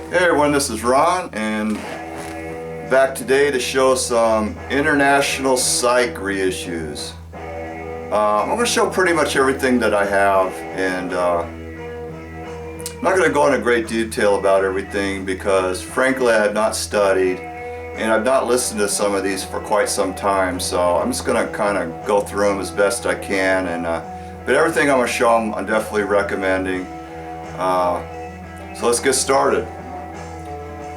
Hey everyone, this is Ron, and back today to show some international Psych reissues. I'm going to show pretty much everything that I have, and I'm not going to go into great detail about everything because frankly I have not studied and I've not listened to some of these for quite some time, so I'm just going to kind of go through them as best I can. And but everything I'm going to show them I'm definitely recommending. So let's get started.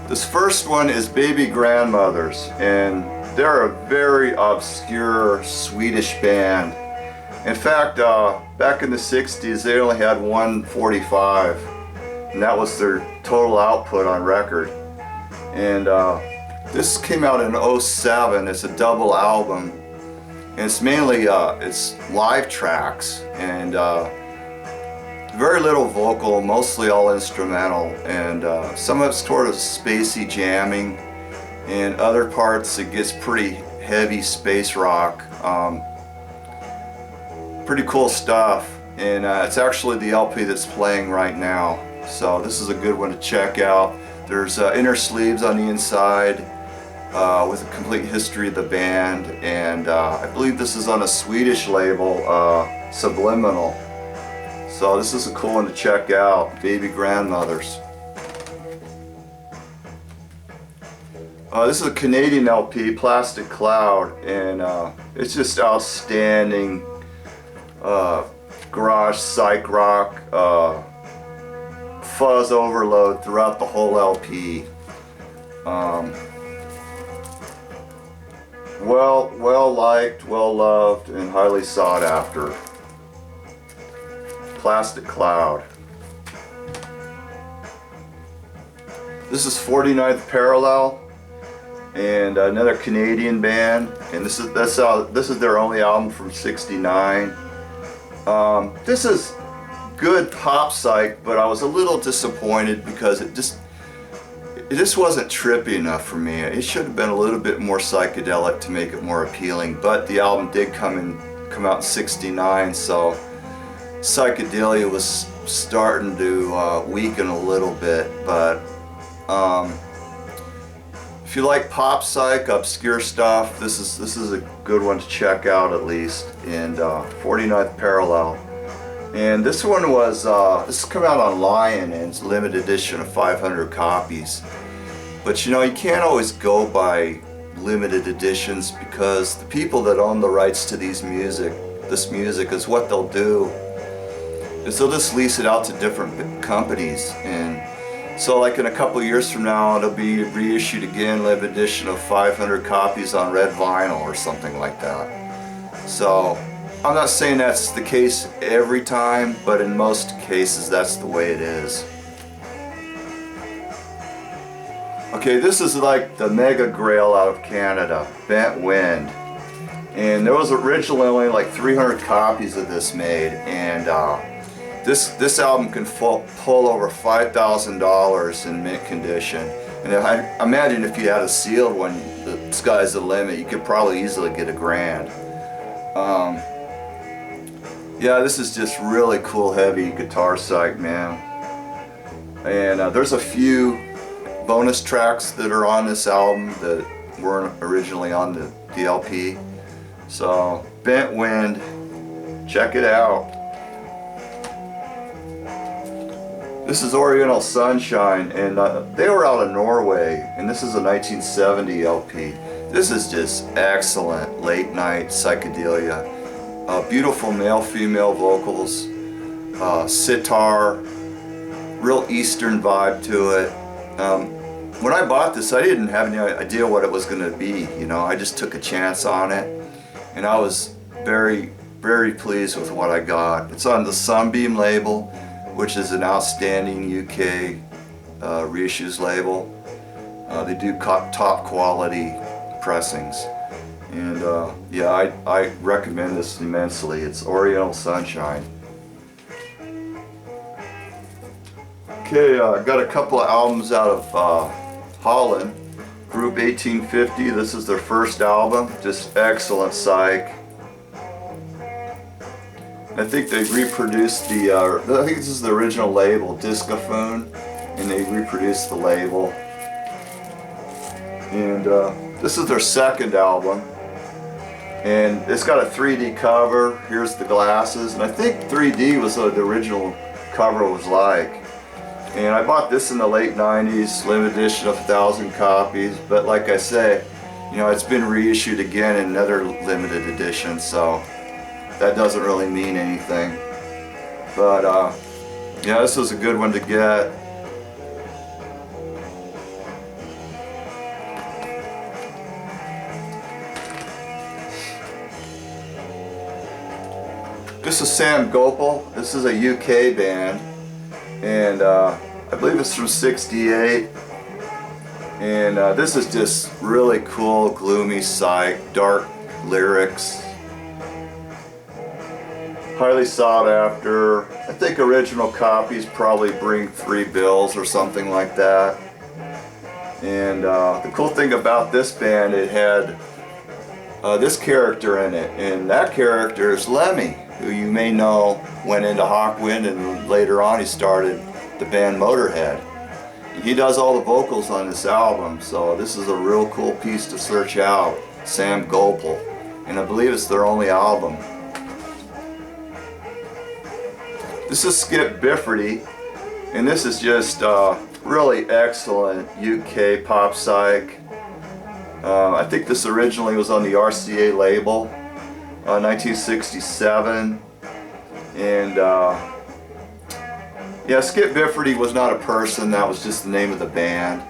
This first one is Baby Grandmothers, and they're a very obscure Swedish band. In fact, back in the 60s they only had 145, and that was their total output on record. And this came out in '07. It's a double album, and it's mainly it's live tracks and very little vocal, mostly all instrumental, and some of it's sort of spacey jamming, and other parts it gets pretty heavy space rock. Pretty cool stuff, and it's actually the LP that's playing right now, so this is a good one to check out. There's inner sleeves on the inside with a complete history of the band, and I believe this is on a Swedish label, Subliminal. So this is a cool one to check out, Baby Grandmothers. This is a Canadian LP, Plastic Cloud, and it's just outstanding garage psych rock, fuzz overload throughout the whole LP. Well liked, well loved, and highly sought after. Plastic Cloud. This is 49th Parallel, and another Canadian band, and this is their only album from '69. This is good pop psych, but I was a little disappointed because it just wasn't trippy enough for me. It should have been a little bit more psychedelic to make it more appealing, but the album did come out in '69, so psychedelia was starting to weaken a little bit. But if you like pop psych, obscure stuff, this is a good one to check out at least. And 49th Parallel, and this one was this come out on Lion, and it's limited edition of 500 copies. But you know, you can't always go by limited editions, because the people that own the rights to this music is what they'll do is they'll just lease it out to different companies. And so like in a couple years from now it'll be reissued again, limited edition of 500 copies on red vinyl or something like that. So I'm not saying that's the case every time, but in most cases that's the way it is. Okay, this is like the mega grail out of Canada, Bent Wind. And there was originally only like 300 copies of this made, and this album can pull over $5,000 in mint condition. And I imagine if you had a sealed one, the sky's the limit. You could probably easily get $1,000. Yeah, this is just really cool, heavy guitar psych, man. And there's a few bonus tracks that are on this album that weren't originally on the LP. So, Bent Wind, check it out. This is Oriental Sunshine, and they were out of Norway, and this is a 1970 LP. This is just excellent late night psychedelia. Beautiful male-female vocals, sitar, real Eastern vibe to it. When I bought this, I didn't have any idea what it was going to be. You know, I just took a chance on it, and I was very, very pleased with what I got. It's on the Sunbeam label, which is an outstanding UK reissues label. They do top quality pressings, and yeah, I recommend this immensely. It's Oriental Sunshine. Okay, I got a couple of albums out of Holland. Group 1850, this is their first album, just excellent psych. I think they reproduced the, I think this is the original label, Discophone, and they reproduced the label. And this is their second album. And it's got a 3D cover. Here's the glasses. And I think 3D was what the original cover was like. And I bought this in the late 90s, limited edition of 1,000 copies. But like I say, you know, it's been reissued again in another limited edition, so that doesn't really mean anything. But yeah, this was a good one to get. This is Sam Gopal. This is a UK band, and I believe it's from '68. And this is just really cool, gloomy psych, dark lyrics. Highly sought after. I think original copies probably bring 3 bills or something like that. And the cool thing about this band, it had this character in it, and that character is Lemmy, who you may know went into Hawkwind, and later on he started the band Motorhead. He does all the vocals on this album, so this is a real cool piece to search out, Sam Gopal, and I believe it's their only album. This is Skip Bifferty, and this is just really excellent UK pop psych. I think this originally was on the RCA label, 1967, and yeah, Skip Bifferty was not a person, that was just the name of the band.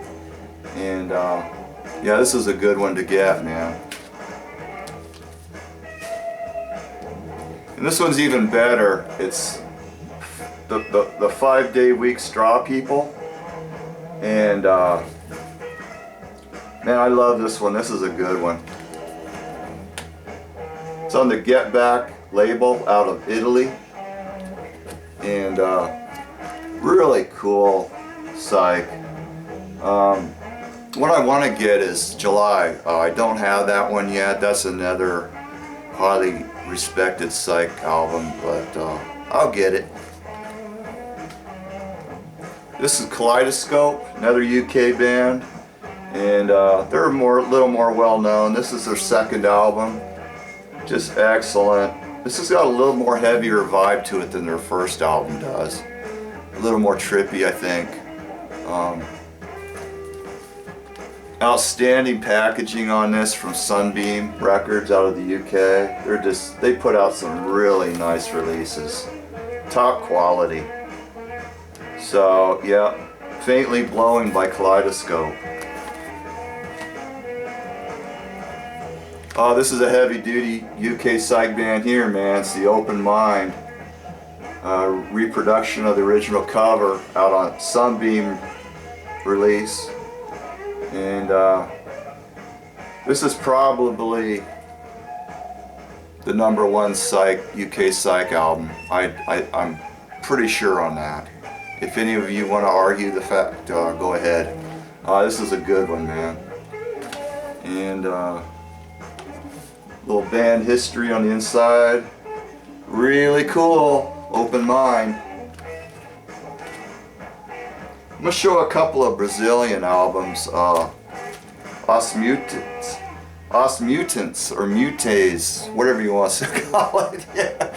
And yeah, this is a good one to get, man. And this one's even better. It's the 5-Day Week Straw People. And man, I love this one. This is a good one. It's on the Get Back label out of Italy. And really cool psych. What I want to get is July. I don't have that one yet. That's another highly respected psych album, but I'll get it. This is Kaleidoscope, another UK band, and they're a little more well known. This is their second album, just excellent. This has got a little more heavier vibe to it than their first album does. A little more trippy, I think. Outstanding packaging on this from Sunbeam Records out of the UK. They put out some really nice releases. Top quality. So yeah, Faintly Blowing by Kaleidoscope. Oh, this is a heavy duty UK psych band here, man. It's the Open Mind. Reproduction of the original cover out on Sunbeam release. And this is probably the #1 psych, UK psych album. I'm pretty sure on that. If any of you want to argue the fact, go ahead. This is a good one, man. And little band history on the inside. Really cool. Open Mind. I'm going to show a couple of Brazilian albums. Os Mutants or Mutes, whatever you want to call it. Yeah.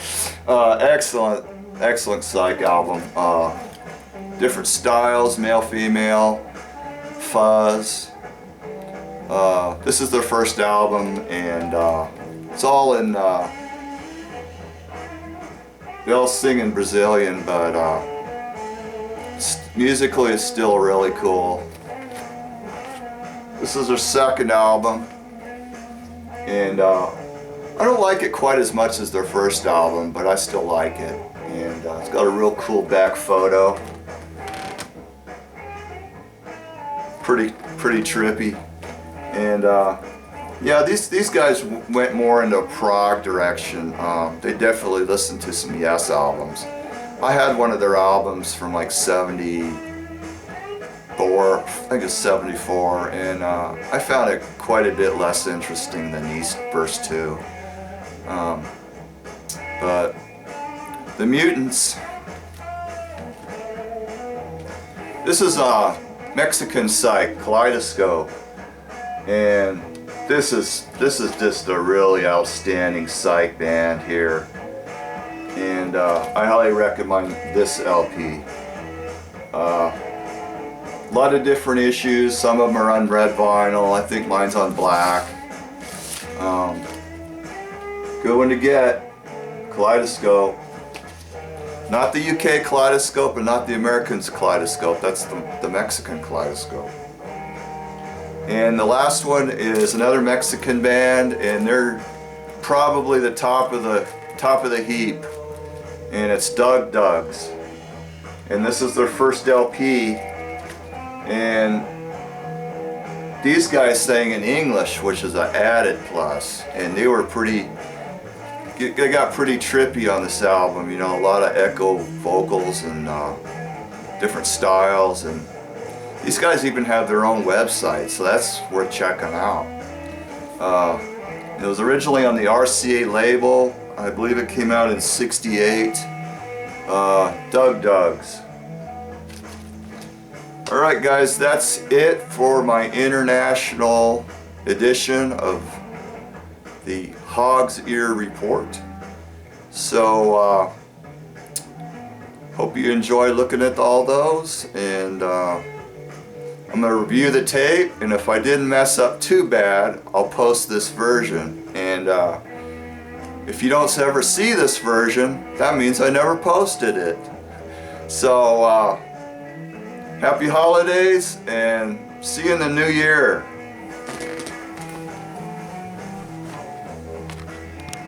Excellent psych album. Different styles, male, female, fuzz. This is their first album, and it's all in, they all sing in Brazilian, but musically it's still really cool. This is their second album, and I don't like it quite as much as their first album, but I still like it. And it's got a real cool back photo. Pretty trippy. And yeah, these guys went more into prog direction. They definitely listened to some Yes albums. I had one of their albums from like '74, I think it's '74, and I found it quite a bit less interesting than these first two. But the mutants. This is a Mexican Psych Kaleidoscope, and this is just a really outstanding Psych band here, and I highly recommend this LP. A lot of different issues. Some of them are on red vinyl. I think mine's on black. Good one to get. Kaleidoscope. Not the UK Kaleidoscope and not the American Kaleidoscope. That's the Mexican Kaleidoscope. And the last one is another Mexican band, and they're probably the top of the heap. And it's Doug's. And this is their first LP. And these guys sang in English, which is an added plus. And they got pretty trippy on this album, you know, a lot of echo vocals and different styles. And these guys even have their own website, so that's worth checking out. It was originally on the RCA label. I believe it came out in '68. Doug's. Alright guys, that's it for my international edition of the Hog's Ear Report. So, hope you enjoy looking at all those, and I'm going to review the tape, and if I didn't mess up too bad, I'll post this version. And if you don't ever see this version, that means I never posted it. So, happy holidays, and see you in the new year.